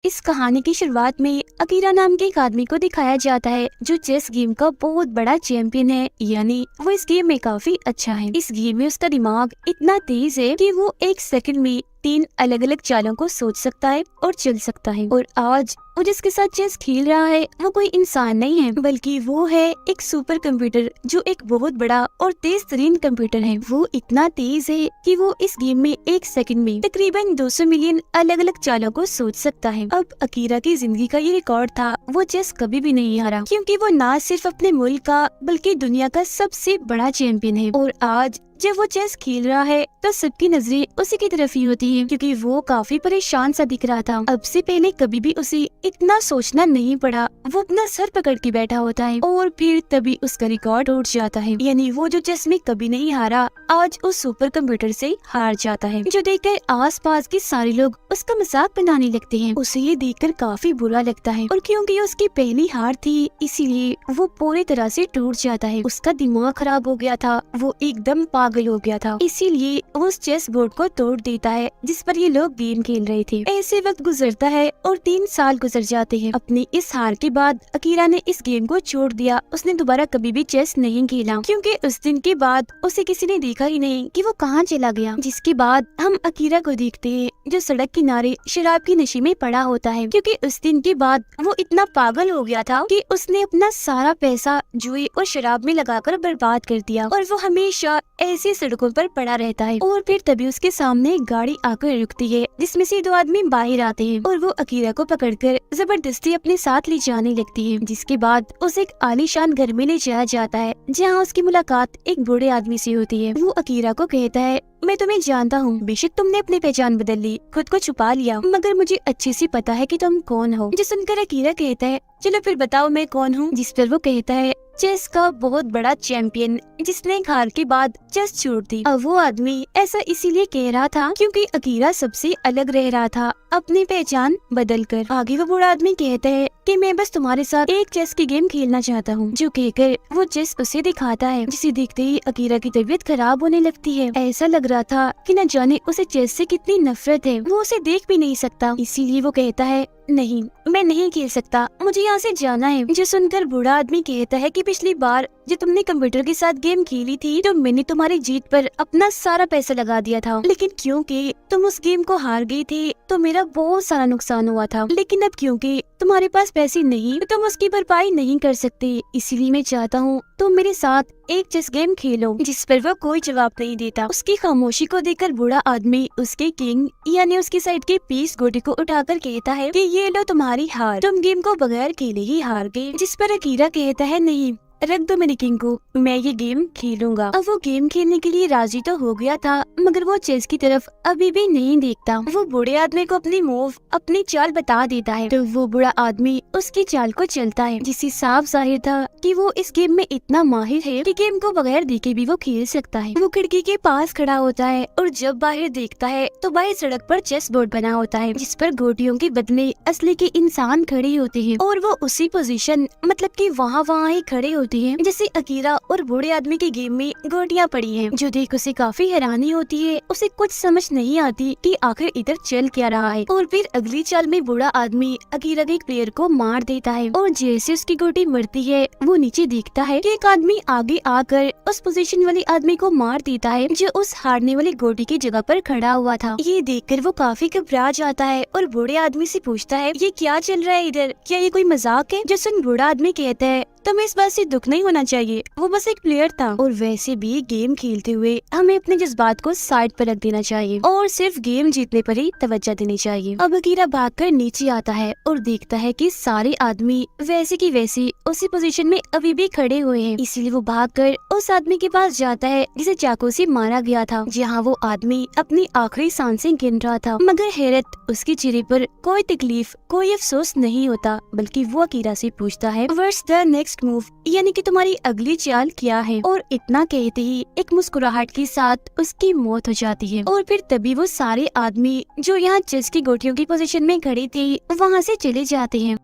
इस कहानी की शुरुआत में अकीरा नाम के एक आदमी को दिखाया जाता है जो चेस गेम का बहुत बड़ा चैंपियन है, यानी वो इस गेम में काफी अच्छा है। इस गेम में उसका दिमाग इतना तेज है कि वो एक सेकंड में 3 अलग अलग चालों को सोच सकता है और चल सकता है। और आज वो जिसके साथ चेस खेल रहा है वो कोई इंसान नहीं है, बल्कि वो है एक सुपर कंप्यूटर जो एक बहुत बड़ा और तेज तरीन कंप्यूटर है। वो इतना तेज है कि वो इस गेम में एक सेकंड में तकरीबन 200 मिलियन अलग अलग चालों को सोच सकता है। अब अकीरा की जिंदगी का ये रिकॉर्ड था, वो चेस कभी भी नहीं हारा, क्योंकि वो न सिर्फ अपने मुल्क का बल्कि दुनिया का सबसे बड़ा चैंपियन है। और आज जब वो चेस खेल रहा है तो सबकी नजरें उसी की तरफ ही होती है, क्योंकि वो काफी परेशान सा दिख रहा था। अब से पहले कभी भी उसे इतना सोचना नहीं पड़ा। वो अपना सर पकड़ के बैठा होता है और फिर तभी उसका रिकॉर्ड उठ जाता है, यानी वो जो चेस में कभी नहीं हारा आज उस सुपर कंप्यूटर से हार जाता है। जो देखकर आसपास के सारे लोग उसका मजाक बनाने लगते हैं। उसे ये देखकर काफी बुरा लगता है, और क्योंकि उसकी पहली हार थी इसीलिए वो पूरी तरह से टूट जाता है। उसका दिमाग खराब हो गया था, वो एकदम पागल हो गया था, इसीलिए वो उस चेस बोर्ड को तोड़ देता है जिस पर ये लोग गेम खेल रहे थे। ऐसे वक्त गुजरता है और 3 साल गुजर जाते हैं। अपनी इस हार के बाद अकीरा ने इस गेम को छोड़ दिया। उसने दोबारा कभी भी चेस नहीं खेला, क्योंकि उस दिन के बाद उसे किसी ने देखा ही नहीं कि वो कहाँ चला गया। जिसके बाद हम अकीरा को देखते हैं जो सड़क किनारे शराब की नशे में पड़ा होता है, क्योंकि उस दिन के बाद वो इतना पागल हो गया था कि उसने अपना सारा पैसा जुए और शराब में लगाकर बर्बाद कर दिया, और वो हमेशा ऐसी सड़कों पर पड़ा रहता है। और फिर तभी उसके सामने एक गाड़ी आकर रुकती है जिसमें से 2 आदमी बाहर आते हैं, और वो अकीरा को पकड़कर जबरदस्ती अपने साथ ले जाने लगती है। जिसके बाद उसे एक आलीशान घर में ले जाया जाता है जहाँ उसकी मुलाकात एक बूढ़े आदमी से होती है। वो अकीरा को कहता है, मैं तुम्हें जानता हूँ, बेशक तुमने अपनी पहचान बदल ली, खुद को छुपा लिया, मगर मुझे अच्छे से पता है कि तुम कौन हो। जो सुनकर अकीरा कहता है, चलो फिर बताओ मैं कौन हूँ। जिस पर वो कहता है, चेस का बहुत बड़ा चैंपियन जिसने एक हार के बाद चेस छोड़ दी। अब वो आदमी ऐसा इसीलिए कह रहा था क्योंकि अकीरा सबसे अलग रह रहा था अपनी पहचान बदल कर। आगे वो बूढ़ा आदमी कहता है कि मैं बस तुम्हारे साथ एक चेस की गेम खेलना चाहता हूँ। जो कहकर वो चेस उसे दिखाता है, जिसे देखते ही अकीरा की तबीयत खराब होने लगती है। ऐसा लग रहा था कि न जाने उसे चेस से कितनी नफरत है, वो उसे देख भी नहीं सकता। इसीलिए वो कहता है, नहीं मैं नहीं खेल सकता, मुझे यहाँ से जाना है। जो सुनकर बूढ़ा आदमी कहता है कि पिछली बार जो तुमने कंप्यूटर के साथ गेम खेली थी तो मैंने तुम्हारी जीत पर अपना सारा पैसा लगा दिया था, लेकिन क्योंकि तुम उस गेम को हार गई थी तो मेरा बहुत सारा नुकसान हुआ था। लेकिन अब क्योंकि तुम्हारे पास पैसे नहीं तो तुम उसकी भरपाई नहीं कर सकते, इसीलिए मैं चाहता हूँ तुम मेरे साथ एक चेस गेम खेलो। जिस पर वो कोई जवाब नहीं देता। उसकी खामोशी को देखकर बूढ़ा आदमी उसके किंग यानी उसकी साइड के पीस गोटी को उठाकर कहता है कि ये लो तुम्हारी हार, तुम गेम को बगैर खेले ही हार गए। जिस पर अकीरा कहता है, नहीं रख दो मेरे किंग को, मैं ये गेम खेलूंगा। अब वो गेम खेलने के लिए राजी तो हो गया था, मगर वो चेस की तरफ अभी भी नहीं देखता। वो बूढ़े आदमी को अपनी मूव अपनी चाल बता देता है, तो वो बूढ़ा आदमी उसकी चाल को चलता है, जिससे साफ जाहिर था कि वो इस गेम में इतना माहिर है कि गेम को बगैर देखे भी वो खेल सकता है। वो खिड़की के पास खड़ा होता है और जब बाहर देखता है तो बाहर सड़क पर चेस बोर्ड बना होता है, जिस पर गोटियों के बदले असली के इंसान खड़े होते हैं, और वो उसी पोजीशन मतलब कि वहाँ ही खड़े होते हैं जैसे अकीरा और बूढ़े आदमी के गेम में गोटियां पड़ी हैं। जो देख उसे काफी हैरानी होती है, उसे कुछ समझ नहीं आती कि आखिर इधर चल क्या रहा है। और फिर अगली चाल में बूढ़ा आदमी अकीरा के एक प्लेयर को मार देता है, और जैसे उसकी गोटी मरती है वो नीचे देखता है कि एक आदमी आगे आकर उस पोजीशन वाले आदमी को मार देता है जो उस हारने वाली गोटी की जगह पर खड़ा हुआ था। ये देखकर वो काफी घबरा जाता है और बूढ़े आदमी से पूछता है, ये क्या चल रहा है इधर, क्या ये कोई मजाक है। जो सुन बूढ़ा आदमी कहता है, तुम्हें इस बात से दुख नहीं होना चाहिए, वो बस एक प्लेयर था, और वैसे भी गेम खेलते हुए हमें अपने जज्बात को साइड पर रख देना चाहिए और सिर्फ गेम जीतने पर ही तवज्जो देनी चाहिए। अब अकीरा भागकर नीचे आता है और देखता है कि सारे आदमी वैसे की वैसे उसी पोजीशन में अभी भी खड़े हुए हैं। इसीलिए वो भागकर उस आदमी के पास जाता है जिसे चाकू से मारा गया था, जहाँ वो आदमी अपनी आखिरी सांसें गिन रहा था। मगर हैरत, उसके चेहरे पर कोई तकलीफ कोई अफसोस नहीं होता, बल्कि वो अकीरा से पूछता है, व्हाट्स द नेक्स्ट मूव, यानी कि तुम्हारी अगली चाल क्या है। और इतना कहते ही एक मुस्कुराहट के साथ उसकी मौत हो जाती है। और फिर तभी वो सारे आदमी जो यहाँ चेस की गोटियों की पोजीशन में खड़े थे वहाँ से चले जाते हैं।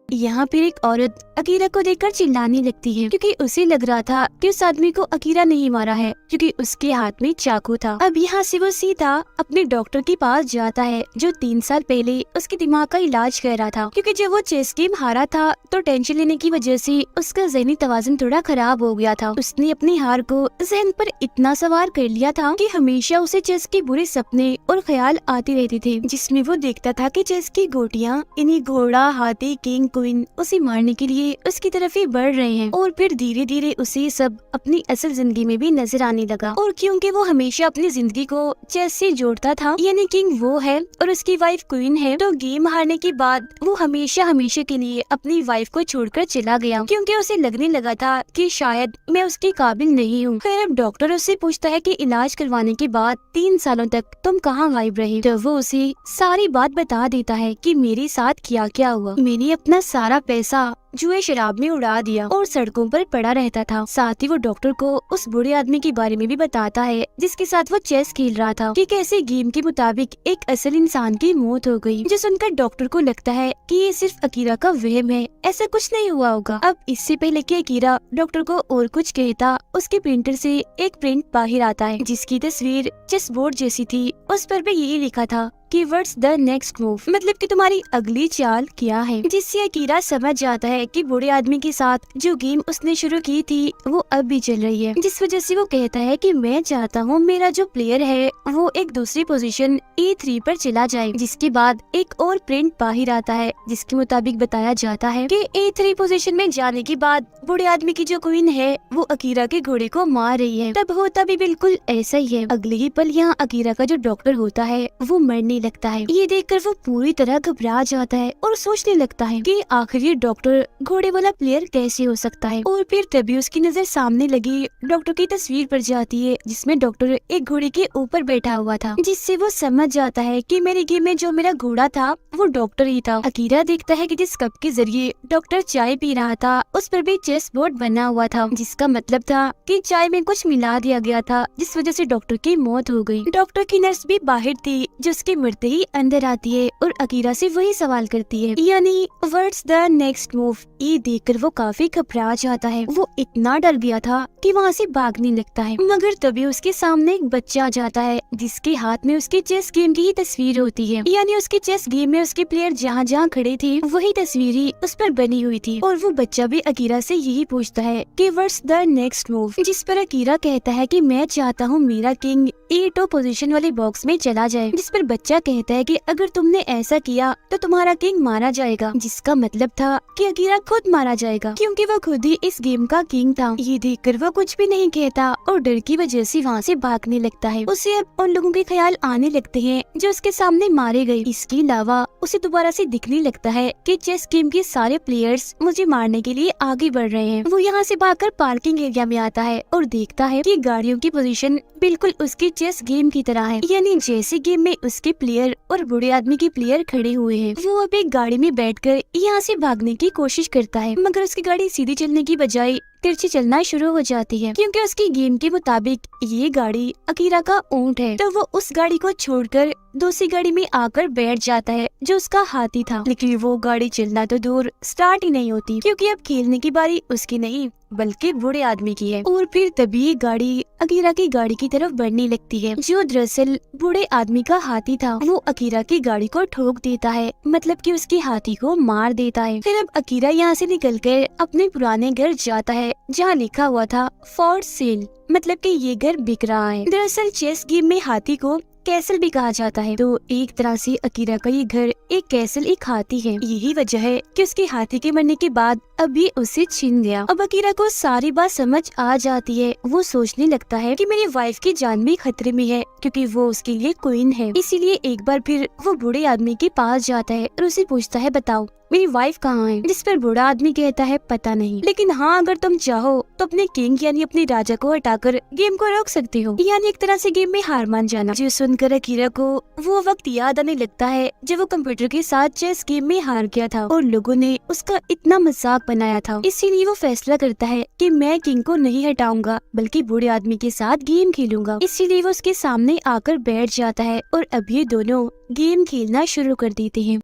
यहाँ फिर एक औरत अकीरा को देखकर चिल्लाने लगती है क्योंकि उसे लग रहा था कि उस आदमी को अकीरा नहीं मारा है क्योंकि उसके हाथ में चाकू था। अब यहाँ से वो सीधा अपने डॉक्टर के पास जाता है जो 3 साल पहले उसके दिमाग का इलाज कर रहा था, क्योंकि जब वो चेस गेम हारा था तो टेंशन लेने की वजह से उसका ज़हनी तवाज़ुन थोड़ा खराब हो गया था। उसने अपनी हार को जहन पर इतना सवार कर लिया था कि हमेशा उसे चेस के बुरे सपने और ख्याल आते रहते थे, जिसमें वो देखता था कि चेस की गोटियाँ इन्हीं घोड़ा, हाथी, किंग, क्वीन उसे मारने के लिए उसकी तरफ ही बढ़ रहे हैं। और फिर धीरे धीरे उसे सब अपनी असल जिंदगी में भी नजर आने लगा। और क्योंकि वो हमेशा अपनी जिंदगी को चेस से जोड़ता था, यानी किंग वो है और उसकी वाइफ क्वीन है, तो गेम हारने के बाद वो हमेशा हमेशा के लिए अपनी वाइफ को छोड़कर चला गया क्योंकि उसे लगने लगा था कि शायद मैं उसके काबिल नहीं हूँ। फिर अब डॉक्टर उससे पूछता है कि इलाज करवाने के बाद 3 सालों तक तुम कहाँ गायब रही, तो वो उसे सारी बात बता देता है कि मेरे साथ क्या क्या हुआ। मैंने अपना सारा पैसा जुए शराब में उड़ा दिया और सड़कों पर पड़ा रहता था। साथ ही वो डॉक्टर को उस बुरे आदमी के बारे में भी बताता है जिसके साथ वो चेस खेल रहा था कि कैसे गेम के मुताबिक एक असल इंसान की मौत हो गई, जो सुनकर डॉक्टर को लगता है कि ये सिर्फ अकीरा का वहम है, ऐसा कुछ नहीं हुआ होगा। अब इससे पहले कि अकीरा डॉक्टर को और कुछ कहता, उसके प्रिंटर से एक प्रिंट बाहर आता है जिसकी तस्वीर चेस बोर्ड जैसी थी। उस पर भी यही लिखा था कि व्हाट्स द नेक्स्ट मूव, मतलब कि तुम्हारी अगली चाल क्या है, जिससे अकीरा समझ जाता है कि बूढ़े आदमी के साथ जो गेम उसने शुरू की थी वो अब भी चल रही है। जिस वजह से वो कहता है कि मैं चाहता हूँ मेरा जो प्लेयर है वो एक दूसरी पोजीशन E3 पर चला जाए। जिसके बाद एक और प्रिंट बाहर आता है जिसके मुताबिक बताया जाता है कि E3 पोजीशन में जाने के बाद बूढ़े आदमी की जो क्वीन है वो अकीरा के घोड़े को मार रही है। तब होता भी बिल्कुल ऐसा ही है। अगले ही पल यहाँ अकीरा का जो डॉक्टर होता है वो मरने लगता है। ये देखकर वो पूरी तरह घबरा जाता है और सोचने लगता है कि आखिर ये डॉक्टर घोड़े वाला प्लेयर कैसे हो सकता है। और फिर तभी उसकी नजर सामने लगी डॉक्टर की तस्वीर पर जाती है जिसमें डॉक्टर एक घोड़े के ऊपर बैठा हुआ था, जिससे वो समझ जाता है कि मेरे गेम में जो मेरा घोड़ा था वो डॉक्टर ही था। अकीरा देखता है कि जिस कप के जरिए डॉक्टर चाय पी रहा था उस पर भी चेस बोर्ड बना हुआ था, जिसका मतलब था कि चाय में कुछ मिला दिया गया था जिस वजह से डॉक्टर की मौत हो गई। डॉक्टर की नर्स भी बाहर थी जो उसके मरते ही अंदर आती है और अकीरा से वही सवाल करती है, यानी व्हाट्स द नेक्स्ट मूव। ये देखकर वो काफी घबरा जाता है। वो इतना डर गया था कि वहाँ से भागने लगता है, मगर तभी उसके सामने एक बच्चा आ जाता है जिसके हाथ में उसके चेस गेम की ही तस्वीर होती है, यानी उसके चेस गेम में उसके प्लेयर जहाँ जहाँ खड़े थे वही तस्वीर ही उस पर बनी हुई थी। और वो बच्चा भी अकीरा से यही पूछता है कि व्हाट्स द नेक्स्ट मूव, जिस पर अकीरा कहता है कि मैं चाहता हूँ मेरा किंग E2 पोजीशन वाले बॉक्स में चला जाए, जिस पर बच्चा कहता है कि अगर तुमने ऐसा किया तो तुम्हारा किंग मारा जाएगा, जिसका मतलब था कि अकीरा खुद मारा जाएगा क्योंकि वो खुद ही इस गेम का किंग था। ये देखकर वो कुछ भी नहीं कहता और डर की वजह से वहाँ से भागने लगता है। उसे अब उन लोगों के ख्याल आने लगते हैं जो उसके सामने मारे गए। इसके अलावा उसे दोबारा से दिखने लगता है कि चेस गेम के सारे प्लेयर्स मुझे मारने के लिए आगे बढ़ रहे हैं। वो यहाँ से भागकर पार्किंग एरिया में आता है और देखता है कि गाड़ियों की पोजीशन बिल्कुल उसकी चेस गेम की तरह है, यानी जैसे गेम में उसके प्लेयर और बूढ़े आदमी के प्लेयर खड़े हुए हैं। वो अब एक गाड़ी में बैठकर यहाँ से भागने की कोशिश करता है, मगर उसकी गाड़ी सीधी चलने की बजाय तिरछी चलना शुरू हो जाती है क्योंकि उसकी गेम के मुताबिक ये गाड़ी अकीरा का ऊंट है। तो वो उस गाड़ी को छोड़कर दूसरी गाड़ी में आकर बैठ जाता है जो उसका हाथी था, लेकिन वो गाड़ी चलना तो दूर स्टार्ट ही नहीं होती क्योंकि अब खेलने की बारी उसकी नहीं बल्कि बूढ़े आदमी की है। और फिर तभी ये गाड़ी अकीरा की गाड़ी की तरफ बढ़ने लगती है जो दरअसल बूढ़े आदमी का हाथी था। वो अकीरा की गाड़ी को ठोक देता है, मतलब कि उसके हाथी को मार देता है। फिर अब अकीरा यहाँ से निकलकर अपने पुराने घर जाता है जहाँ लिखा हुआ था फॉर सेल, मतलब कि ये घर बिक रहा है। दरअसल चेस गेम में हाथी को कैसल भी कहा जाता है, तो एक तरह से अकीरा का ये घर एक कैसल एक हाथी है। यही वजह है कि उसके हाथी के मरने के बाद अब ये उसे छीन गया। अब अकीरा को सारी बात समझ आ जाती है। वो सोचने लगता है कि मेरी वाइफ की जान भी खतरे में है क्योंकि वो उसके लिए क्वीन है। इसीलिए एक बार फिर वो बूढ़े आदमी के पास जाता है और उसे पूछता है बताओ मेरी वाइफ कहाँ है, जिस पर बूढ़ा आदमी कहता है पता नहीं, लेकिन हाँ अगर तुम चाहो तो अपने किंग यानी अपने राजा को हटाकर गेम को रोक सकती हो, यानी एक तरह से गेम में हार मान जाना। जो सुनकर अकीरा को वो वक्त याद आने लगता है जब वो कंप्यूटर के साथ चेस गेम में हार गया था और लोगों ने उसका इतना मजाक बनाया था। इसीलिए वो फैसला करता है कि मैं किंग को नहीं हटाऊंगा बल्कि बूढ़े आदमी के साथ गेम खेलूंगा। इसीलिए वो उसके सामने आकर बैठ जाता है और अब ये दोनों गेम खेलना शुरू कर देते हैं।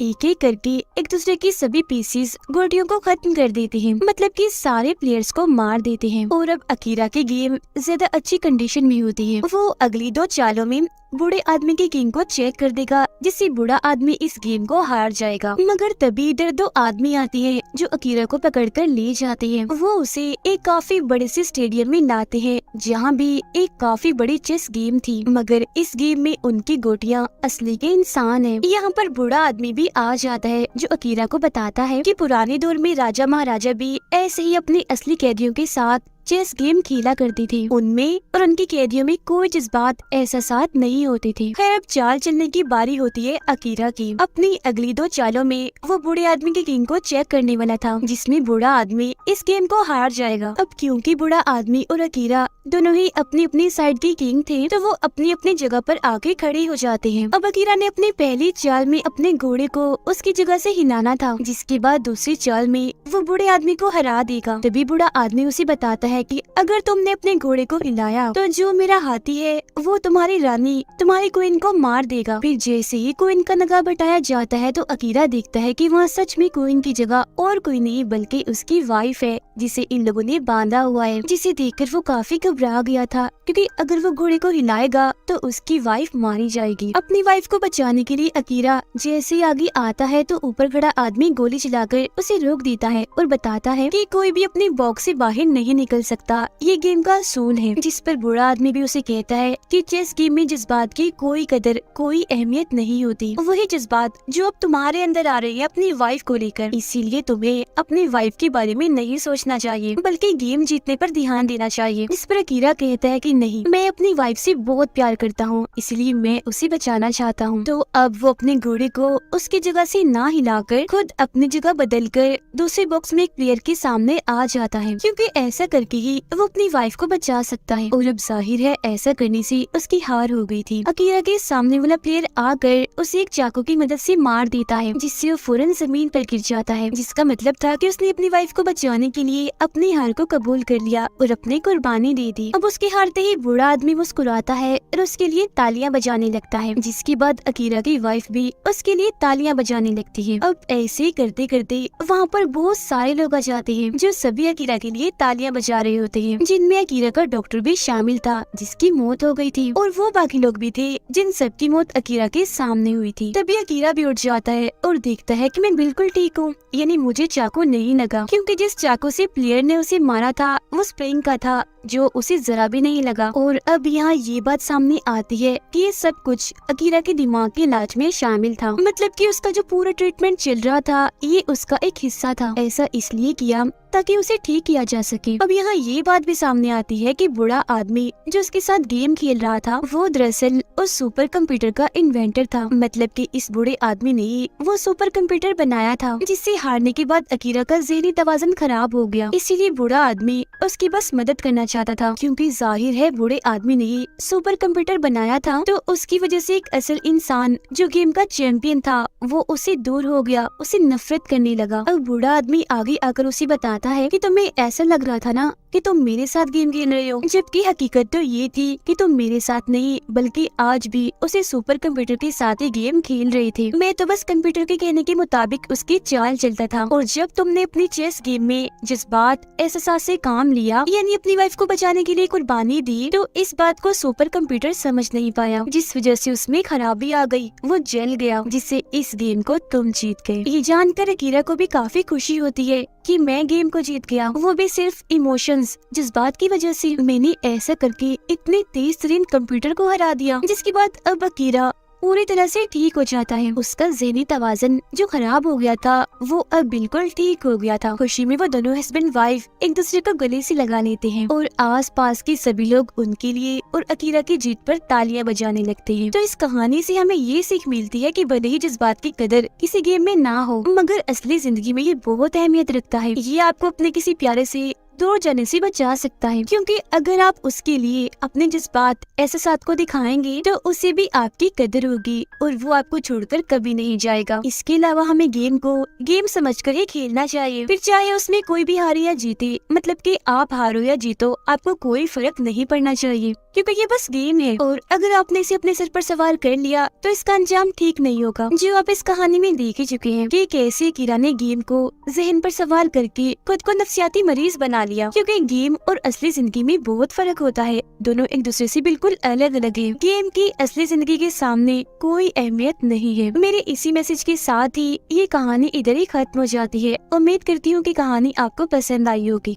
एक एक करके एक दूसरे की सभी पीसेस गोटियों को खत्म कर देते हैं, मतलब कि सारे प्लेयर्स को मार देते हैं। और अब अकीरा की गेम ज्यादा अच्छी कंडीशन में होती है। वो अगली 2 चालों में बूढ़े आदमी की गेम को चेक कर देगा, जिससे बूढ़ा आदमी इस गेम को हार जाएगा। मगर तभी इधर 2 आदमी आते हैं जो अकीरा को पकड़कर ले जाते हैं। वो उसे एक काफी बड़े से स्टेडियम में लाते हैं, जहाँ भी एक काफी बड़ी चेस गेम थी, मगर इस गेम में उनकी गोटियां असली के इंसान हैं। यहाँ पर बूढ़ा आदमी भी आ जाता है, जो अकीरा को बताता है कि पुराने दौर में राजा महाराजा भी ऐसे ही अपने असली कैदियों के साथ चेस गेम खेला करती थी। उनमें और उनकी कैदियों में कोई जज्बात एहसासात नहीं होते थे। खैर अब चाल चलने की बारी होती है अकीरा की। अपनी अगली 2 चालों में वो बूढ़े आदमी की गेम को चेक करने वाला था, जिसमें बूढ़ा आदमी इस गेम को हार जाएगा। अब क्योंकि बूढ़ा आदमी और अकीरा दोनों ही अपनी अपनी साइड की किंग थे, तो वो अपनी अपनी जगह पर आके खड़े हो जाते हैं। अब अकीरा ने अपनी पहली चाल में अपने घोड़े को उसकी जगह से हिलाना था, जिसके बाद दूसरी चाल में वो बूढ़े आदमी को हरा देगा। तभी बूढ़ा आदमी उसे बताता है कि अगर तुमने अपने घोड़े को हिलाया तो जो मेरा हाथी है वो तुम्हारी रानी, तुम्हारी क्वीन को मार देगा। फिर जैसे ही क्वीन का नगाह बटाया जाता है तो अकीरा देखता है कि वहाँ सच में क्वीन की जगह और कोई नहीं बल्कि उसकी वाइफ है, जिसे इन लोगों ने बांधा हुआ है। जिसे देखकर वो काफी घबरा गया था, क्योंकि अगर वो घोड़े को हिलाएगा तो उसकी वाइफ मारी जाएगी। अपनी वाइफ को बचाने के लिए अकीरा जैसे ही आगे आता है तो ऊपर खड़ा आदमी गोली चलाकर उसे रोक देता है और बताता है कि कोई भी अपनी बॉक्स से बाहर नहीं निकल सकता, ये गेम का असूल है। जिस पर बूढ़ा आदमी भी उसे कहता है कि चेस गेम में जज्बात की कोई कदर कोई अहमियत नहीं होती, वही जज्बात जो अब तुम्हारे अंदर आ रही है अपनी वाइफ को लेकर, इसीलिए तुम्हें अपनी वाइफ के बारे में नहीं सोचना चाहिए बल्कि गेम जीतने पर ध्यान देना चाहिए। इस पर अकीरा कहता है कि नहीं, मैं अपनी वाइफ से बहुत प्यार करता हूँ, इसलिए मैं उसे बचाना चाहता हूँ। तो अब वो अपने घोड़े को उसकी जगह से ना हिलाकर खुद अपनी जगह बदलकर दूसरे बॉक्स में एक प्लेयर के सामने आ जाता है, क्योंकि ऐसा करके ही वो अपनी वाइफ को बचा सकता है। और अब जाहिर है ऐसा करने से उसकी हार हो गई थी। अकीरा के सामने वाला प्लेयर आकर उसे एक चाकू की मदद से मार देता है, जिससे वो फौरन जमीन पर गिर जाता है, जिसका मतलब था कि उसने अपनी वाइफ को बचाने के लिए अपनी हार को कबूल कर लिया और अपनी कुर्बानी दे दी। अब उसके हारते ही बूढ़ा आदमी मुस्कुराता है और उसके लिए तालियां बजाने लगता है, जिसके बाद अकीरा की वाइफ भी उसके लिए तालियां बजाने लगती है। अब ऐसे करते करते वहाँ पर बहुत सारे लोग आ जाते हैं, जो सभी अकीरा के लिए तालियां बजा रहे होते हैं, जिनमें अकीरा का डॉक्टर भी शामिल था, जिसकी मौत हो गई थी, और वो बाकी लोग भी थे जिन सबकी मौत अकीरा के सामने हुई थी। तभी अकीरा भी उठ जाता है और देखता है कि मैं बिल्कुल ठीक हूँ, यानी मुझे चाकू नहीं लगा, क्योंकि जिस चाकू से प्लेयर ने उसे मारा था वो स्प्रिंग का था, जो उसे जरा भी नहीं लगा। और अब यहाँ ये बात सामने आती है कि ये सब कुछ अकीरा के दिमाग के इलाज में शामिल था, मतलब कि उसका जो पूरा ट्रीटमेंट चल रहा था ये उसका एक हिस्सा था। ऐसा इसलिए किया ताकि उसे ठीक किया जा सके। अब यहाँ ये बात भी सामने आती है कि बूढ़ा आदमी जो उसके साथ गेम खेल रहा था वो दरअसल उस सुपर कंप्यूटर का इन्वेंटर था, मतलब कि इस बूढ़े आदमी ने वो सुपर कंप्यूटर बनाया था, जिससे हारने के बाद अकीरा का ज़हनी तवाज़ुन खराब हो गया। इसीलिए बूढ़ा आदमी उसकी बस मदद करना चाहता था, क्योंकि जाहिर है बूढ़े आदमी ने सुपर कंप्यूटर बनाया था, तो उसकी वजह से एक असल इंसान जो गेम का चैंपियन था वो उससे दूर हो गया, उसे नफरत करने लगा। अब बूढ़ा आदमी आगे आकर उसे बताता है कि तुम्हें ऐसा लग रहा था ना कि तुम मेरे साथ गेम खेल रहे हो, जबकि हकीकत तो ये थी कि तुम मेरे साथ नहीं बल्कि आज भी उसे सुपर कंप्यूटर के साथ ही गेम खेल रहे थे। मैं तो बस कंप्यूटर के कहने के मुताबिक उसकी चाल चलता था, और जब तुमने अपनी चेस गेम में जज्बात एहसास से काम लिया, यानी अपनी वाइफ को बचाने के लिए कुर्बानी दी, तो इस बात को सुपर कंप्यूटर समझ नहीं पाया, जिस वजह से उसमें खराबी आ गई, वो जल गया, जिससे इस गेम को तुम जीत गए। ये जानकर अकीरा को भी काफी खुशी होती है कि मैं गेम को जीत गया, वो भी सिर्फ इमोशंस जज्बात की वजह से। मैंने ऐसा करके इतने तेज तरीन कंप्यूटर को हरा दिया, जिसके बाद अब अकीरा पूरी तरह से ठीक हो जाता है। उसका ज़हनी तवाज़ुन जो खराब हो गया था वो अब बिल्कुल ठीक हो गया था। खुशी में वो दोनों हस्बैंड वाइफ एक दूसरे को गले से लगा लेते हैं, और आस पास के सभी लोग उनके लिए और अकीरा की जीत पर तालियां बजाने लगते हैं। तो इस कहानी से हमें ये सीख मिलती है कि भले ही जज्बात की कदर किसी गेम में ना हो, मगर असली जिंदगी में ये बहुत अहमियत रखता है। ये आपको अपने किसी प्यारे से दूर जाने से बचा सकता है, क्योंकि अगर आप उसके लिए अपने जज्बात एहसास को दिखाएंगे तो उसे भी आपकी कदर होगी और वो आपको छोड़कर कभी नहीं जाएगा। इसके अलावा हमें गेम को गेम समझकर ही खेलना चाहिए, फिर चाहे उसमें कोई भी हारे या जीते, मतलब कि आप हारो या जीतो आपको कोई फर्क नहीं पड़ना चाहिए। क्योंकि ये बस गेम है और अगर आपने इसे अपने सिर पर सवार कर लिया तो इसका अंजाम ठीक नहीं होगा। जो आप इस कहानी में देख ही चुके हैं कि कैसे कीरा ने गेम को जहन पर सवार करके खुद को नफ्सियाती मरीज बना लिया, क्योंकि गेम और असली जिंदगी में बहुत फर्क होता है। दोनों एक दूसरे से बिल्कुल अलग अलग है। गेम की असली जिंदगी के सामने कोई अहमियत नहीं है। मेरे इसी मैसेज के साथ ही ये कहानी इधर ही खत्म हो जाती है। उम्मीद करती हूँ कि कहानी आपको पसंद आई होगी।